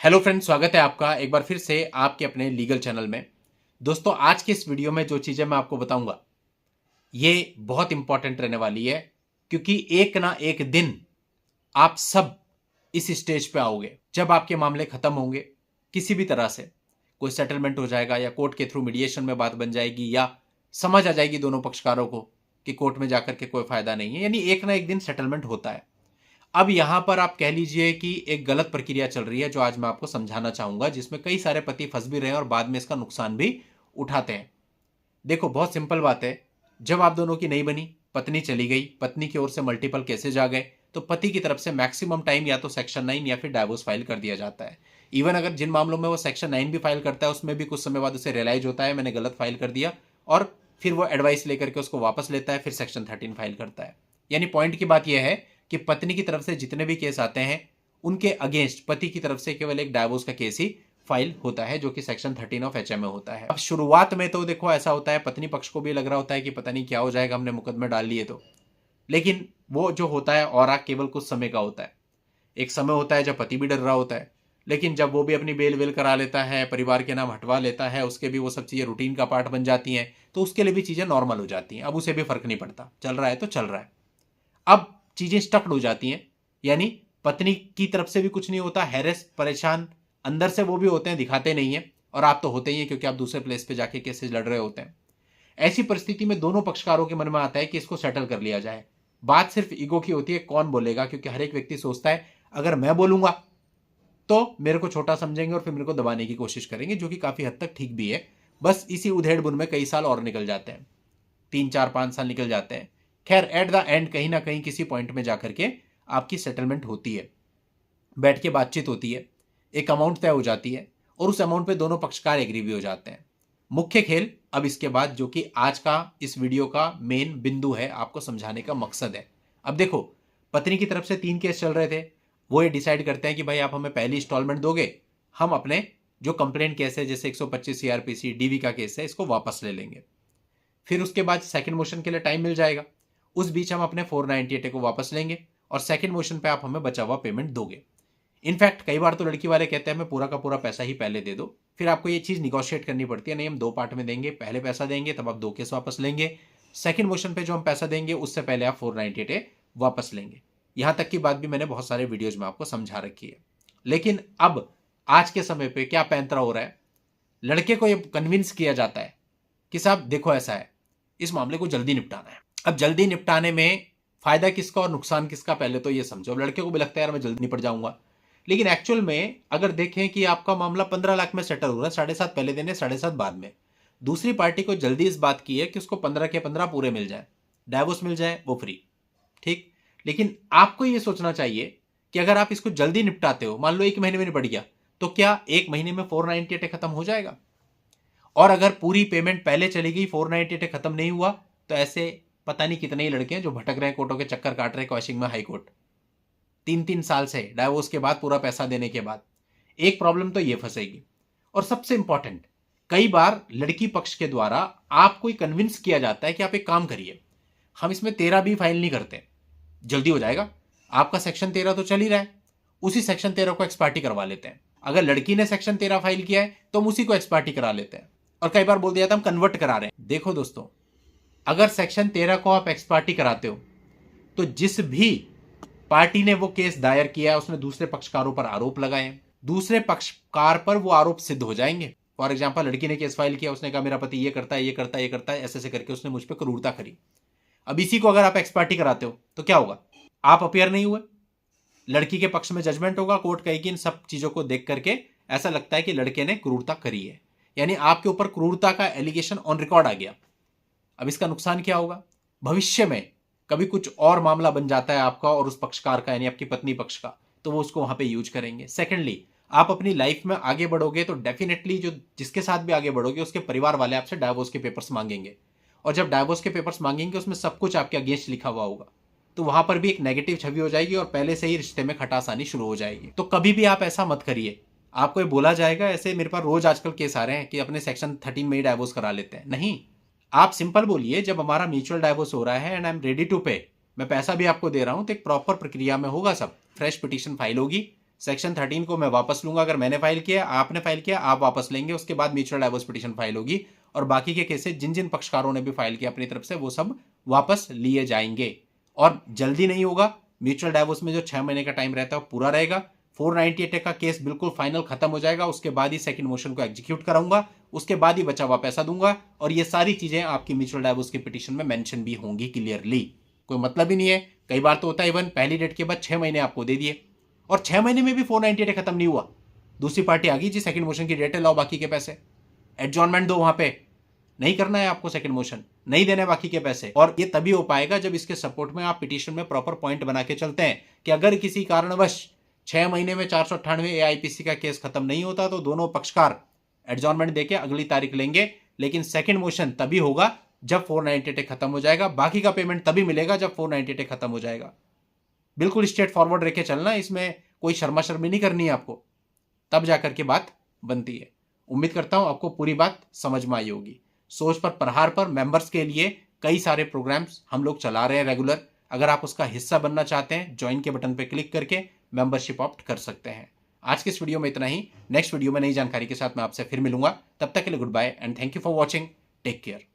Hello friends, स्वागत है आपका एक बार फिर से आपके अपने लीगल चैनल में। दोस्तों, आज के इस वीडियो में जो चीज़ें मैं आपको बताऊंगा ये बहुत इंपॉर्टेंट रहने वाली है, क्योंकि एक ना एक दिन आप सब इस स्टेज पे आओगे जब आपके मामले खत्म होंगे। किसी भी तरह से कोई सेटलमेंट हो जाएगा या कोर्ट के थ्रू मीडिएशन में बात बन जाएगी या समझ आ जाएगी दोनों पक्षकारों को कि कोर्ट में जाकर के कोई फायदा नहीं है, यानी एक ना एक दिन सेटलमेंट होता है। अब यहां पर आप कह लीजिए कि एक गलत प्रक्रिया चल रही है जो आज मैं आपको समझाना चाहूंगा, जिसमें कई सारे पति फंस भी रहे हैं और बाद में इसका नुकसान भी उठाते हैं। देखो, बहुत सिंपल बात है। जब आप दोनों की नहीं बनी, पत्नी चली गई, पत्नी की ओर से मल्टीपल केसेज आ गए, तो पति की तरफ से मैक्सिमम टाइम या तो सेक्शन 9 या फिर डाइवोर्स फाइल कर दिया जाता है। इवन अगर जिन मामलों में वो सेक्शन 9 भी फाइल करता है, उसमें भी कुछ समय बाद उसे रियलाइज होता है मैंने गलत फाइल कर दिया, और फिर वो एडवाइस लेकर के उसको वापस लेता है, फिर सेक्शन 13 फाइल करता है। यानी पॉइंट की बात यह है कि पत्नी की तरफ से जितने भी केस आते हैं उनके अगेंस्ट पति की तरफ से केवल एक डाइवोर्स का केस ही फाइल होता है, जो कि सेक्शन 13 ऑफ एचए में होता है। अब शुरुआत में तो देखो ऐसा होता है, पत्नी पक्ष को भी लग रहा होता है कि पता नहीं क्या हो जाएगा, हमने मुकदमे डाल लिए तो। लेकिन वो जो होता है और केवल कुछ समय का होता है। एक समय होता है जब पति भी डर रहा होता है, लेकिन जब वो भी अपनी बेल वेल करा लेता है, परिवार के नाम हटवा लेता है, उसके भी वो सब चीज़ें रूटीन का पार्ट बन जाती हैं, तो उसके लिए भी चीज़ें नॉर्मल हो जाती हैं। अब उसे भी फर्क नहीं पड़ता, चल रहा है तो चल रहा है। अब चीजें स्टक्ड हो जाती हैं, यानी पत्नी की तरफ से भी कुछ नहीं होता, हैरेस परेशान अंदर से वो भी होते हैं, दिखाते नहीं है, और आप तो होते ही हैं क्योंकि आप दूसरे प्लेस पे जाके केसेस लड़ रहे होते हैं। ऐसी परिस्थिति में दोनों पक्षकारों के मन में आता है कि इसको सेटल कर लिया जाए। बात सिर्फ ईगो की होती है, कौन बोलेगा, क्योंकि हर एक व्यक्ति सोचता है अगर मैं बोलूंगा तो मेरे को छोटा समझेंगे और फिर मेरे को दबाने की कोशिश करेंगे, जो कि काफी हद तक ठीक भी है। बस इसी उधेड़ बुन में कई साल और निकल जाते हैं, 3 4 5 साल निकल जाते हैं। खैर, एट द एंड कहीं ना कहीं किसी पॉइंट में जाकर के आपकी सेटलमेंट होती है, बैठ के बातचीत होती है, एक अमाउंट तय हो जाती है, और उस अमाउंट पे दोनों पक्षकार एग्री भी हो जाते हैं। मुख्य खेल अब इसके बाद, जो कि आज का इस वीडियो का मेन बिंदु है, आपको समझाने का मकसद है। अब देखो, पत्नी की तरफ से 3 केस चल रहे थे। वो ये डिसाइड करते हैं कि भाई आप हमें पहली इंस्टॉलमेंट दोगे, हम अपने जो कंप्लेंट केस है जैसे 125 सीआरपीसी डीवी का केस है, इसको वापस ले लेंगे। फिर उसके बाद सेकंड मोशन के लिए टाइम मिल जाएगा, उस बीच हम अपने 498 को वापस लेंगे, और सेकंड मोशन पे आप हमें बचा हुआ पेमेंट दोगे। इनफैक्ट कई बार तो लड़की वाले कहते हैं हमें पूरा का पूरा पैसा ही पहले दे दो। फिर आपको ये चीज़ निगोशिएट करनी पड़ती है, नहीं हम 2 पार्ट में देंगे, पहले पैसा देंगे तब आप 2 केस वापस लेंगे, सेकंड मोशन पे जो हम पैसा देंगे उससे पहले आप 498 वापस लेंगे। यहां तक की बात भी मैंने बहुत सारे वीडियोज में आपको समझा रखी है। लेकिन अब आज के समय पे क्या पैंतरा हो रहा है, लड़के को ये कन्विंस किया जाता है कि साहब देखो ऐसा है, इस मामले को जल्दी निपटाना है। अब जल्दी निपटाने में फायदा किसका और नुकसान किसका, पहले तो ये समझो। अब लड़के को भी लगता है यार मैं जल्दी निपट जाऊंगा, लेकिन एक्चुअल में अगर देखें कि आपका मामला 15 लाख में सेटल हो रहा है, 7.5 पहले देने, 7.5 बाद में। दूसरी पार्टी को जल्दी इस बात की है कि उसको 15 के 15 पूरे मिल जाए, डाइवोर्स मिल जाए, वो फ्री। ठीक, लेकिन आपको ये सोचना चाहिए कि अगर आप इसको जल्दी निपटाते हो, मान लो 1 महीने में निपट गया, तो क्या 1 महीने में 498 खत्म हो जाएगा? और अगर पूरी पेमेंट पहले चली गई, 498 खत्म नहीं हुआ, तो ऐसे पता नहीं कितने ही लड़के हैं जो भटक रहे हैं, कोर्टों के चक्कर काट रहे हैं, क्वेश्चन में हाई कोर्ट 3 3 साल से, डाइवोर्स के बाद, पूरा पैसा देने के बाद। एक प्रॉब्लम तो ये फंसेगी। और सबसे इंपॉर्टेंट, कई बार लड़की पक्ष के द्वारा आपको कन्विंस किया जाता है कि आप एक काम करिए, हम इसमें 13 भी फाइल नहीं करते, जल्दी हो जाएगा, आपका सेक्शन 13 तो चल ही रहा है, उसी सेक्शन 13 को एक्सपार्टी करवा लेते हैं। अगर लड़की ने सेक्शन 13 फाइल किया है तो हम उसी को एक्सपार्टी करा लेते हैं, और कई बार बोल दिया था हम कन्वर्ट करा रहे हैं। देखो दोस्तों, अगर सेक्शन 13 को आप एक्सपार्टी कराते हो, तो जिस भी पार्टी ने वो केस दायर किया है उसने दूसरे पक्षकारों पर आरोप लगाए, दूसरे पक्षकार पर वो आरोप सिद्ध हो जाएंगे। फॉर एग्जाम्पल, लड़की ने केस फाइल किया, उसने कहा मेरा पति ये करता है, ये करता है, ये करता है, ऐसे ऐसे करके उसने मुझ पर क्रूरता करी। अब इसी को अगर आप एक्सपार्टी कराते हो तो क्या होगा? आप अपियर नहीं हुए, लड़की के पक्ष में जजमेंट होगा, कोर्ट कहेगी इन सब चीजों को देख करके ऐसा लगता है कि लड़के ने क्रूरता करी है, यानी आपके ऊपर क्रूरता का एलिगेशन ऑन रिकॉर्ड आ गया। अब इसका नुकसान क्या होगा? भविष्य में कभी कुछ और मामला बन जाता है आपका और उस पक्षकार का, यानी आपकी पत्नी पक्ष का, तो वो उसको वहां पे यूज करेंगे। सेकेंडली, आप अपनी लाइफ में आगे बढ़ोगे तो डेफिनेटली जो जिसके साथ भी आगे बढ़ोगे उसके परिवार वाले आपसे डाइवोर्स के पेपर्स मांगेंगे, और जब डाइवोर्स के पेपर्स मांगेंगे उसमें सब कुछ आपके अगेंस्ट लिखा हुआ होगा, तो वहां पर भी एक नेगेटिव छवि हो जाएगी और पहले से ही रिश्ते में खटास आनी शुरू हो जाएगी। तो कभी भी आप ऐसा मत करिए। आपको ये बोला जाएगा, ऐसे मेरे पास रोज आजकल केस आ रहे हैं कि अपने सेक्शन 13 में ही डाइवोर्स करा लेते हैं। नहीं, आप सिंपल बोलिए जब हमारा म्यूचुअल डाइवोर्स हो रहा है and I am ready to pay, मैं पैसा भी आपको दे रहा हूं, तो एक प्रॉपर प्रक्रिया में होगा, सब फ्रेश पिटीशन फाइल होगी, सेक्शन 13 को मैं वापस लूंगा। अगर मैंने फाइल किया, आपने फाइल किया, आप वापस लेंगे। उसके बाद म्यूचुअल डाइवोर्स पिटीशन फाइल होगी और बाकी के केसेस जिन जिन पक्षकारों ने भी फाइल किया अपनी तरफ से वो सब वापस लिए जाएंगे। और जल्दी नहीं होगा, म्यूचुअल डाइवोर्स में जो 6 महीने का टाइम रहता है वो पूरा रहेगा। 498 का केस बिल्कुल फाइनल खत्म हो जाएगा, उसके बाद ही सेकंड मोशन को एग्जीक्यूट कराऊंगा, उसके बाद ही बचा हुआ पैसा दूंगा। और ये सारी चीजें आपकी म्यूचुअल डाइवोर्स की पिटीशन में मेंशन भी होंगी क्लियरली। कोई मतलब ही नहीं है। कई बार तो होता है इवन पहली डेट के बाद 6 महीने आपको दे दिए और 6 महीने में भी 498 खत्म नहीं हुआ, दूसरी पार्टी आ गई जी सेकंड मोशन की डेट है, लाओ बाकी के पैसे, एडजॉर्नमेंट दो। वहां पे नहीं करना है आपको सेकंड मोशन, नहीं देने बाकी के पैसे। और ये तभी हो पाएगा जब इसके सपोर्ट में आप पिटीशन में प्रॉपर पॉइंट बना के चलते हैं कि अगर किसी कारणवश 6 महीने में 498 एआईपीसी का केस खत्म नहीं होता तो दोनों पक्षकार एडजॉर्नमेंट देके अगली तारीख लेंगे। लेकिन सेकंड मोशन तभी होगा जब 498 खत्म हो जाएगा, बाकी का पेमेंट तभी मिलेगा जब 498 खत्म हो जाएगा। बिल्कुल स्ट्रेट फॉरवर्ड रह के चलना, इसमें कोई शर्मा शर्मी नहीं करनी है आपको, तब जाकर के बात बनती है। उम्मीद करता हूं आपको पूरी बात समझ में आई होगी। सोच पर प्रहार पर मेंबर्स के लिए कई सारे प्रोग्राम्स हम लोग चला रहे हैं रेगुलर। अगर आप उसका हिस्सा बनना चाहते हैं, ज्वाइन के बटन पर क्लिक करके मेंबरशिप ऑप्ट कर सकते हैं। आज के इस वीडियो में इतना ही। नेक्स्ट वीडियो में नई जानकारी के साथ मैं आपसे फिर मिलूंगा। तब तक के लिए goodbye and thank you for watching. Take care.